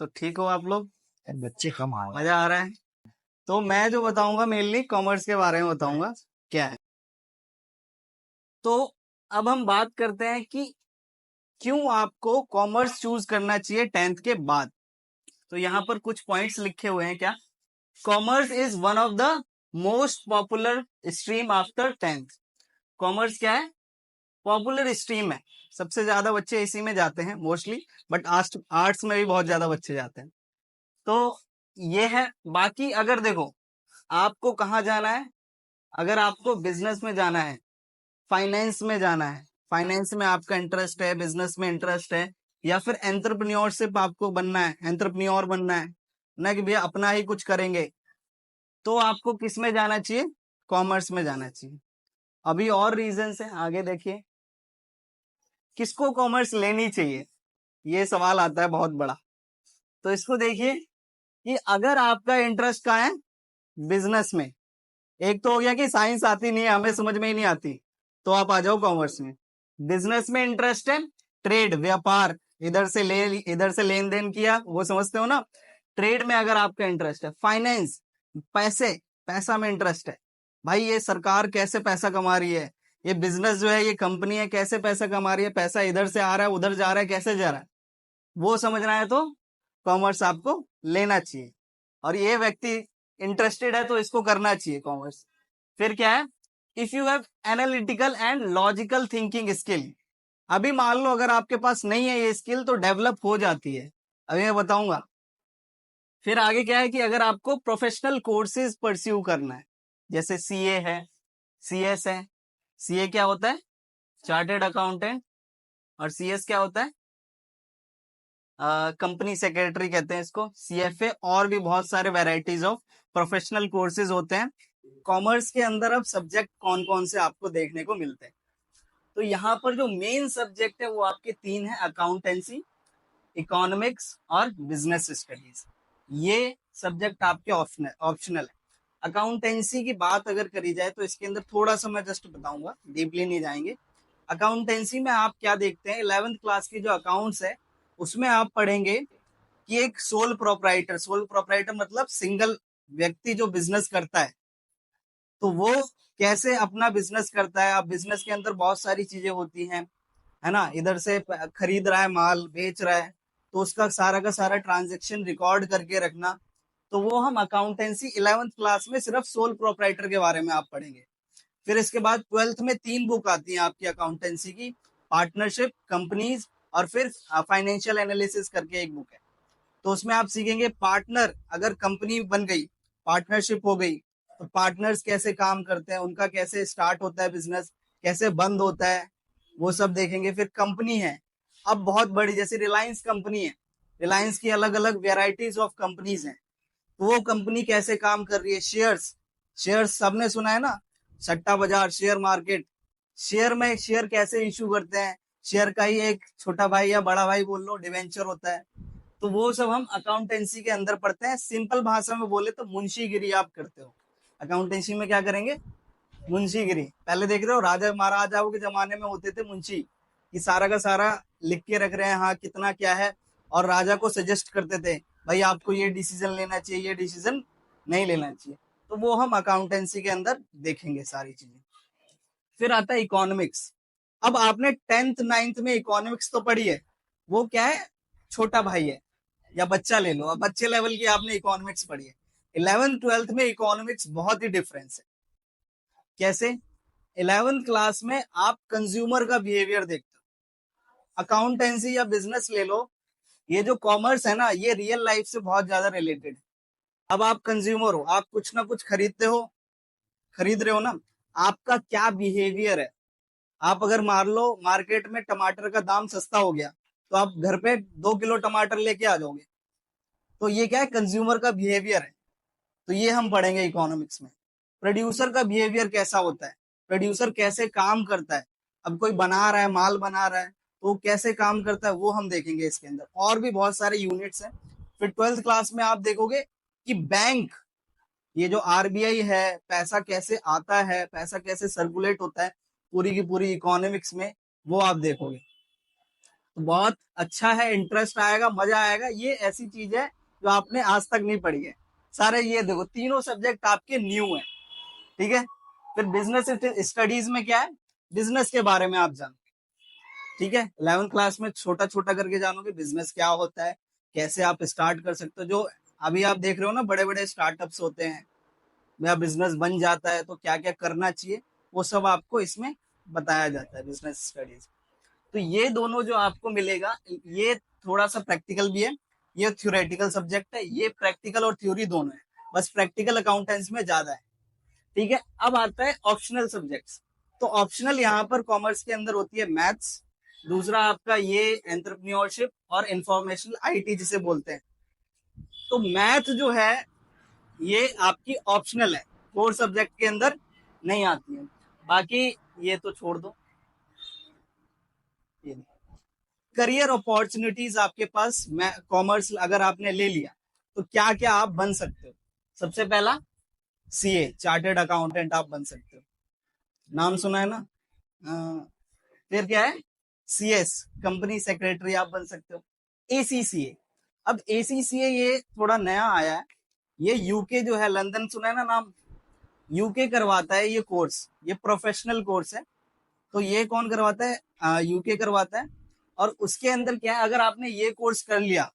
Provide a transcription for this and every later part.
तो ठीक हो आप लोग? बच्चे कम आए। मजा आ रहा है? तो मैं जो बताऊंगा मेनली कॉमर्स के बारे में बताऊंगा क्या है। तो अब हम बात करते हैं कि क्यों आपको कॉमर्स चूज करना चाहिए 10th के बाद। तो यहाँ पर कुछ पॉइंट्स लिखे हुए हैं क्या। Commerce is one of the most popular stream after 10th। Commerce क्या है? पॉपुलर स्ट्रीम है, सबसे ज्यादा बच्चे इसी में जाते हैं मोस्टली, बट आर्ट्स में भी बहुत ज्यादा बच्चे जाते हैं। तो ये है। बाकी अगर देखो आपको कहाँ जाना है, अगर आपको बिजनेस में जाना है, फाइनेंस में जाना है, फाइनेंस में आपका इंटरेस्ट है, बिजनेस में इंटरेस्ट है, या फिर एंटरप्रेन्योरशिप आपको बनना है, एंटरप्रेन्योर बनना है ना कि भैया अपना ही कुछ करेंगे, तो आपको किस में जाना चाहिए? कॉमर्स में जाना चाहिए। अभी और रीजन है, आगे देखिए। किसको कॉमर्स लेनी चाहिए, ये सवाल आता है बहुत बड़ा। तो इसको देखिए कि अगर आपका इंटरेस्ट कहाँ है, बिजनेस में। एक तो हो गया कि साइंस आती नहीं है, हमें समझ में ही नहीं आती, तो आप आ जाओ कॉमर्स में। बिजनेस में इंटरेस्ट है, ट्रेड व्यापार, इधर से लेन देन किया, वो समझते हो ना। ट्रेड में अगर आपका इंटरेस्ट है, फाइनेंस, पैसा में इंटरेस्ट है, भाई ये सरकार कैसे पैसा कमा रही है, ये बिजनेस जो है, ये कंपनी है, कैसे पैसा कमा रही है, पैसा इधर से आ रहा है, उधर जा रहा है, कैसे जा रहा है, वो समझना है तो कॉमर्स आपको लेना चाहिए। और ये व्यक्ति इंटरेस्टेड है तो इसको करना चाहिए कॉमर्स। फिर क्या है? If you have analytical and logical thinking skill. अभी मान लो अगर आपके पास नहीं है ये स्किल, तो डेवलप हो जाती है, अभी मैं बताऊंगा। फिर आगे क्या है कि अगर आपको प्रोफेशनल कोर्सेज परस्यू करना है, जैसे सीए है, सीएस है। सीए क्या होता है? Chartered accountant. और सीएस क्या होता है? कंपनी सेक्रेटरी कहते हैं इसको, सीएफए। और भी बहुत सारे वैरायटीज ऑफ प्रोफेशनल कोर्सेज होते हैं। कॉमर्स के अंदर अब सब्जेक्ट कौन कौन से आपको देखने को मिलते हैं, तो यहाँ पर जो मेन सब्जेक्ट है वो आपके तीन है, अकाउंटेंसी, इकोनॉमिक्स और बिजनेस स्टडीज। ये सब्जेक्ट आपके ऑप्शनल है। अकाउंटेंसी की बात अगर करी जाए तो इसके अंदर थोड़ा सा मैं जस्ट बताऊंगा, डीपली नहीं जाएंगे। अकाउंटेंसी में आप क्या देखते हैं, 11th क्लास की जो अकाउंट्स है उसमें आप पढ़ेंगे कि एक सोल प्रोपराइटर मतलब सिंगल व्यक्ति जो बिजनेस करता है, तो वो कैसे अपना बिजनेस करता है। अब बिजनेस के अंदर बहुत सारी चीजें होती हैं, है ना, इधर से खरीद रहा है, माल बेच रहा है, तो उसका सारा ट्रांजेक्शन रिकॉर्ड करके रखना। तो वो हम अकाउंटेंसी 11th क्लास में सिर्फ सोल प्रोपराइटर के बारे में आप पढ़ेंगे। फिर इसके बाद 12th में 3 बुक आती हैं आपकी अकाउंटेंसी की, पार्टनरशिप, कंपनीज, और फिर फाइनेंशियल एनालिसिस करके एक बुक है। तो उसमें आप सीखेंगे पार्टनर, अगर कंपनी बन गई, पार्टनरशिप हो गई, तो पार्टनर्स कैसे काम करते हैं, उनका कैसे स्टार्ट होता है बिजनेस, कैसे बंद होता है, वो सब देखेंगे। फिर कंपनी है, अब बहुत बड़ी, जैसे रिलायंस कंपनी है, रिलायंस की अलग अलग वेराइटीज ऑफ कंपनीज हैं, तो वो कंपनी कैसे काम कर रही है। शेयर्स, शेयर्स सबने सुना है ना, सट्टा बाजार, शेयर मार्केट। शेयर में शेयर कैसे इशू करते हैं, शेयर का ही एक छोटा भाई या बड़ा भाई बोल लो, डिवेंचर होता है। तो वो सब हम अकाउंटेंसी के अंदर पढ़ते हैं। सिंपल भाषा में बोले तो मुंशीगिरी आप करते हो अकाउंटेंसी में। क्या करेंगे? मुंशीगिरी। पहले देख रहे हो राजा महाराजाओं के जमाने में होते थे मुंशी, कि सारा का सारा लिख के रख रहे हैं, हाँ कितना क्या है, और राजा को सजेस्ट करते थे, भाई आपको ये डिसीजन लेना चाहिए, ये डिसीजन नहीं लेना चाहिए। तो वो हम अकाउंटेंसी के अंदर देखेंगे सारी चीजें। फिर आता है इकोनॉमिक्स। अब आपने 10th 9th में इकोनॉमिक्स तो पढ़ी है, वो क्या है, छोटा भाई है, या बच्चा ले लो, अब बच्चे लेवल की आपने इकोनॉमिक्स पढ़ी है। 11th 12th में इकोनॉमिक्स बहुत ही डिफरेंस है। कैसे? 11th क्लास में आप कंज्यूमर का बिहेवियर देखते हो। अकाउंटेंसी या बिजनेस ले लो, ये जो कॉमर्स है ना, ये रियल लाइफ से बहुत ज्यादा रिलेटेड है। अब आप कंज्यूमर हो, आप कुछ ना कुछ खरीदते हो, खरीद रहे हो ना, आपका क्या बिहेवियर है। आप अगर मान लो मार्केट में टमाटर का दाम सस्ता हो गया, तो आप घर पे 2 किलो टमाटर लेके आ जाओगे। तो ये क्या है, कंज्यूमर का बिहेवियर है। तो ये हम पढ़ेंगे इकोनॉमिक्स में। प्रोड्यूसर का बिहेवियर कैसा होता है, प्रोड्यूसर कैसे काम करता है। अब कोई बना रहा है, माल बना रहा है, तो कैसे काम करता है, वो हम देखेंगे इसके अंदर। और भी बहुत सारे यूनिट्स हैं। फिर 12th क्लास में आप देखोगे कि बैंक, ये जो आरबीआई है, पैसा कैसे आता है, पैसा कैसे सर्कुलेट होता है, पूरी की पूरी इकोनॉमिक्स में वो आप देखोगे। तो बहुत अच्छा है, इंटरेस्ट आएगा, मजा आएगा। ये ऐसी चीज है जो आपने आज तक नहीं पढ़ी है। सारे ये देखो तीनों सब्जेक्ट आपके न्यू है, ठीक है। फिर बिजनेस स्टडीज में क्या है, बिजनेस के बारे में आप जानो, ठीक है। 11th क्लास में छोटा छोटा करके जानोगे बिजनेस क्या होता है, कैसे आप स्टार्ट कर सकते हो। जो अभी आप देख रहे हो ना बड़े बड़े स्टार्टअप्स होते हैं, मेरा बिजनेस बन जाता है तो क्या क्या करना चाहिए, वो सब आपको इसमें बताया जाता है बिजनेस स्टडीज। तो ये दोनों जो आपको मिलेगा, ये थोड़ा सा प्रैक्टिकल भी है, ये थ्योरेटिकल सब्जेक्ट है। ये प्रैक्टिकल और थ्योरी दोनों है, बस प्रैक्टिकल अकाउंटेंसी में ज्यादा है, ठीक है। अब आता है ऑप्शनल सब्जेक्ट्स। तो ऑप्शनल यहाँ पर कॉमर्स के अंदर होती है मैथ्स, दूसरा आपका ये एंटरप्रेन्योरशिप और इंफॉर्मेशनल आईटी जिसे बोलते हैं। तो मैथ जो है ये आपकी ऑप्शनल है, कोर सब्जेक्ट के अंदर नहीं आती है। बाकी ये तो छोड़ दो। करियर अपॉर्चुनिटीज आपके पास, कॉमर्स अगर आपने ले लिया तो क्या क्या आप बन सकते हो। सबसे पहला सीए, चार्टर्ड अकाउंटेंट आप बन सकते हो, नाम सुना है ना। फिर क्या है, सीएस, कंपनी सेक्रेटरी आप बन सकते हो। एसीसीए, अब एसीसीए ये थोड़ा नया आया है, ये यूके जो है, लंदन सुना है ना नाम, यूके करवाता है ये कोर्स, ये प्रोफेशनल कोर्स है। तो ये कौन करवाता है, यूके करवाता है। और उसके अंदर क्या है, अगर आपने ये कोर्स कर लिया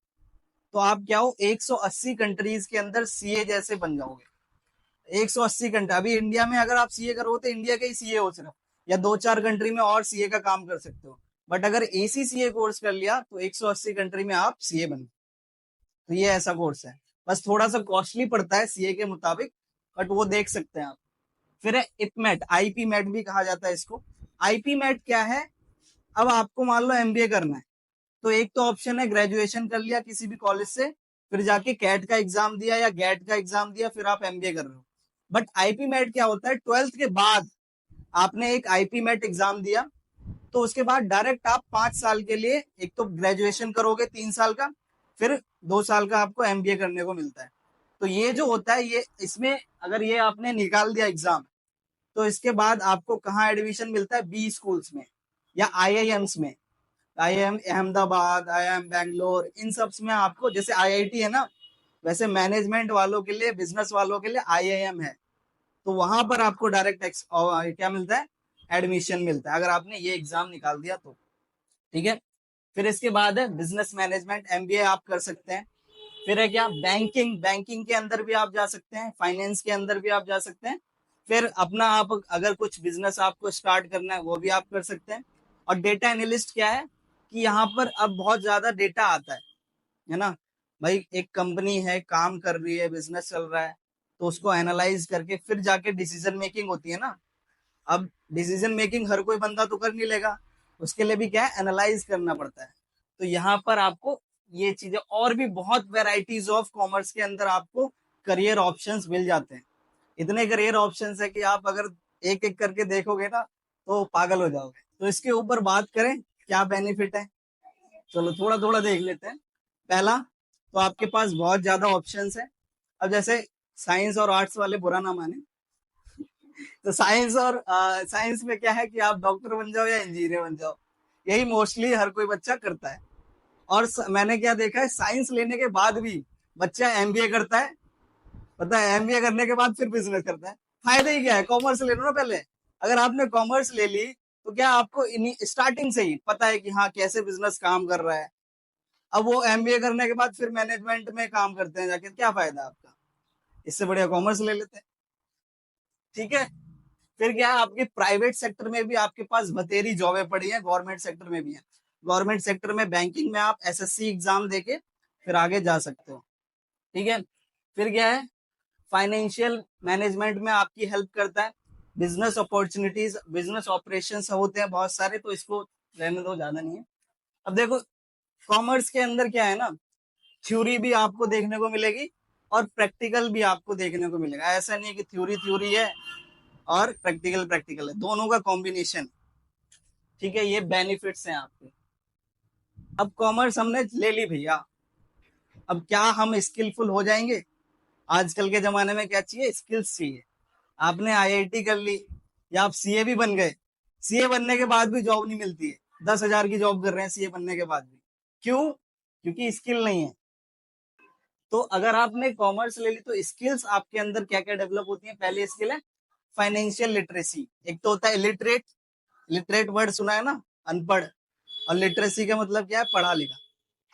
तो आप क्या हो, 180 कंट्रीज के अंदर सीए जैसे बन जाओगे। 180 कंट्री, अभी इंडिया में अगर आप सीए करो तो इंडिया के ही सीए हो सिर्फ, या 2-4 कंट्री में और सीए का काम कर सकते हो। बट अगर एसीसीए कोर्स कर लिया तो 180 कंट्री में आप सीए बन। तो ये ऐसा कोर्स है, बस थोड़ा सा कॉस्टली पड़ता है सीए के मुताबिक, बट वो देख सकते हैं आप। फिर है इपमेट, आईपी मेट भी कहा जाता है इसको। आईपी मेट क्या है, अब आपको मान लो एमबीए करना है, तो एक तो ऑप्शन है ग्रेजुएशन कर लिया किसी भी कॉलेज से, फिर जाके कैट का एग्जाम दिया या गेट का एग्जाम दिया, फिर आप एमबीए कर रहे हो। बट आईपी मेट क्या होता है, 12th के बाद आपने एक आईपी मेट एग्जाम दिया, तो उसके बाद डायरेक्ट आप 5 साल के लिए एक तो ग्रेजुएशन करोगे 3 साल का, फिर 2 साल का आपको एमबीए करने को मिलता है। तो ये जो होता है, ये इसमें अगर ये आपने निकाल दिया एग्जाम, तो इसके बाद आपको कहाँ एडमिशन मिलता है, बी स्कूल्स में या आईआईएम्स में। आईआईएम अहमदाबाद, आईआईएम बैंगलोर, इन सब में आपको, जैसे आईआईटी है ना, वैसे मैनेजमेंट वालों के लिए, बिजनेस वालों के लिए आईआईएम है। तो वहां पर आपको डायरेक्ट क्या मिलता है, एडमिशन मिलता है, अगर आपने ये एग्जाम निकाल दिया तो, ठीक है। फिर इसके बाद है बिजनेस मैनेजमेंट, एमबीए आप कर सकते हैं। फिर है क्या, बैंकिंग, बैंकिंग के अंदर भी आप जा सकते हैं, फाइनेंस के अंदर भी आप जा सकते हैं। फिर अपना आप अगर कुछ बिजनेस आपको स्टार्ट करना है वो भी आप कर सकते हैं। और डेटा एनालिस्ट क्या है, कि यहाँ पर अब बहुत ज्यादा डेटा आता है ना। भाई एक कंपनी है, काम कर रही है, बिजनेस चल रहा है, तो उसको एनालाइज करके फिर जाके डिसीजन मेकिंग होती है ना। अब डिसीजन मेकिंग हर कोई बंदा तो कर नहीं लेगा, उसके लिए भी क्या है, एनालाइज करना पड़ता है। तो यहाँ पर आपको ये चीजें, और भी बहुत वेराइटीज ऑफ कॉमर्स के अंदर आपको करियर ऑप्शंस मिल जाते हैं। इतने करियर ऑप्शंस है कि आप अगर एक एक करके देखोगे ना तो पागल हो जाओगे। तो इसके ऊपर बात करें क्या बेनिफिट है, चलो थोड़ा थोड़ा देख लेते हैं। पहला, तो आपके पास बहुत ज्यादा ऑप्शंस है। अब जैसे साइंस और आर्ट्स वाले बुरा ना माने, तो साइंस में क्या है कि आप डॉक्टर बन जाओ या इंजीनियर बन जाओ, यही मोस्टली हर कोई बच्चा करता है। और मैंने क्या देखा है, साइंस लेने के बाद भी बच्चा एमबीए करता है, पता है, एमबीए करने के बाद फिर बिजनेस करता है। फायदा ही क्या है, कॉमर्स ले लो ना पहले। अगर आपने कॉमर्स ले ली तो क्या आपको स्टार्टिंग से ही पता है कि हाँ कैसे बिजनेस काम कर रहा है। अब वो एमबीए करने के बाद फिर मैनेजमेंट में काम करते हैं जाके, क्या फायदा आपका, इससे बढ़िया कॉमर्स ले लेते हैं, ठीक है। फिर क्या है, आपके प्राइवेट सेक्टर में भी आपके पास बतेरी जॉबें पड़ी हैं, गवर्नमेंट सेक्टर में भी है। गवर्नमेंट सेक्टर में बैंकिंग में आप एसएससी एग्जाम देके फिर आगे जा सकते हो, ठीक है। फिर क्या है, फाइनेंशियल मैनेजमेंट में आपकी हेल्प करता है। बिजनेस अपॉर्चुनिटीज, बिजनेस ऑपरेशंस होते हैं बहुत सारे, तो इसको रहने दो, ज्यादा नहीं है। अब देखो कॉमर्स के अंदर क्या है ना, थ्योरी भी आपको देखने को मिलेगी और प्रैक्टिकल भी आपको देखने को मिलेगा। ऐसा नहीं है कि थ्योरी थ्योरी है और प्रैक्टिकल प्रैक्टिकल है, दोनों का कॉम्बिनेशन, ठीक है। ये बेनिफिट्स हैं आपके। अब कॉमर्स हमने ले ली भैया, अब क्या हम स्किलफुल हो जाएंगे। आजकल के जमाने में क्या चाहिए, स्किल्स चाहिए। आपने आईआईटी कर ली या आप सीए भी बन गए, सीए बनने के बाद भी जॉब नहीं मिलती है, 10,000 की जॉब कर रहे हैं सीए बनने के बाद भी। क्यों? क्योंकि स्किल नहीं है। तो अगर आपने कॉमर्स ले ली तो स्किल्स आपके अंदर क्या क्या डेवलप होती है? पहली स्किल है फाइनेंशियल लिटरेसी। एक तो होता है इलिटरेट, लिटरेट वर्ड सुना है ना, अनपढ़, और लिटरेसी का मतलब क्या है? पढ़ा लिखा।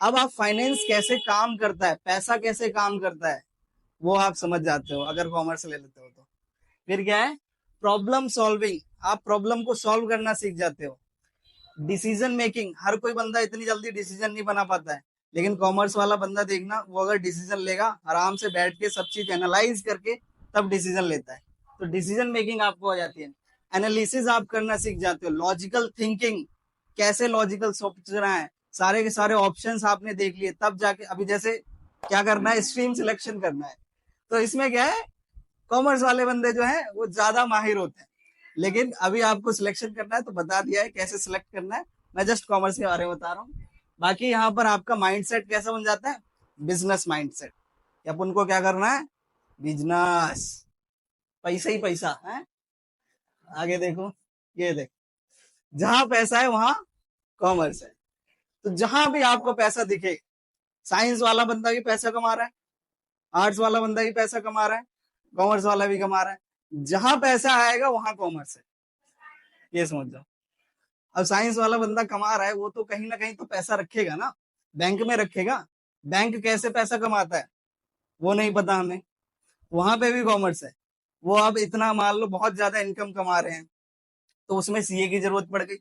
अब आप फाइनेंस कैसे काम करता है, पैसा कैसे काम करता है, वो आप समझ जाते हो अगर कॉमर्स ले लेते हो तो। फिर क्या है? प्रॉब्लम सॉल्विंग, आप प्रॉब्लम को सॉल्व करना सीख जाते हो। डिसीजन मेकिंग, हर कोई बंदा इतनी जल्दी डिसीजन नहीं बना पाता है, लेकिन कॉमर्स वाला बंदा देखना, वो अगर डिसीजन लेगा आराम से बैठ के सब चीज एनालाइज करके तब डिसीजन लेता है। तो डिसीजन मेकिंग आपको आ जाती है। एनालिसिस आप करना सीख जाते हो, लॉजिकल थिंकिंग, कैसे लॉजिकल सोचना है, सारे के सारे ऑप्शंस आपने देख लिए तब जाके, अभी जैसे क्या करना है, स्ट्रीम सिलेक्शन करना है, तो इसमें क्या है, कॉमर्स वाले बंदे जो है वो ज्यादा माहिर होते हैं। लेकिन अभी आपको सिलेक्शन करना है तो बता दिया है कैसे सिलेक्ट करना है, मैं जस्ट कॉमर्स के बारे में बता रहा हूँ। बाकी यहाँ पर आपका माइंडसेट कैसा बन जाता है? Business mindset. अपन को क्या करना है? बिजनेस, पैसा ही पैसा है। आगे देखो, ये देखो, जहां पैसा है वहां कॉमर्स है। तो जहां भी आपको पैसा दिखे, साइंस वाला बंदा भी पैसा कमा रहा है, आर्ट्स वाला बंदा भी पैसा कमा रहा है, कॉमर्स वाला भी कमा रहा है। जहां पैसा आएगा वहां कॉमर्स है, ये समझ जाओ। अब साइंस वाला बंदा कमा रहा है, वो तो कहीं ना कहीं तो पैसा रखेगा ना, बैंक में रखेगा। बैंक कैसे पैसा कमाता है वो नहीं पता हमें, वहां पे भी कॉमर्स है। वो अब इतना मान लो बहुत ज्यादा इनकम कमा रहे हैं, तो उसमें सीए की जरूरत पड़ गई।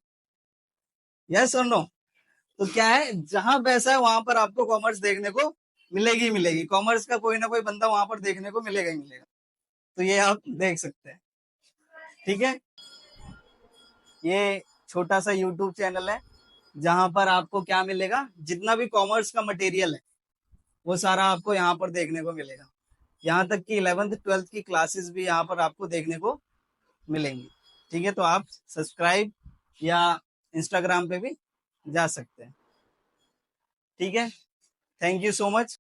यस और नो? तो क्या है, जहां पैसा है वहां पर आपको कॉमर्स देखने को मिलेगी ही मिलेगी, कॉमर्स का कोई ना कोई बंदा वहां पर देखने को मिलेगा ही मिलेगा। तो ये आप देख सकते हैं। ठीक है, ये छोटा सा यूट्यूब चैनल है जहां पर आपको क्या मिलेगा, जितना भी कॉमर्स का मटेरियल है वो सारा आपको यहाँ पर देखने को मिलेगा। यहाँ तक कि 11th 12th की क्लासेस भी यहाँ पर आपको देखने को मिलेंगी। ठीक है, तो आप सब्सक्राइब या इंस्टाग्राम पे भी जा सकते हैं। ठीक है, थैंक यू सो मच।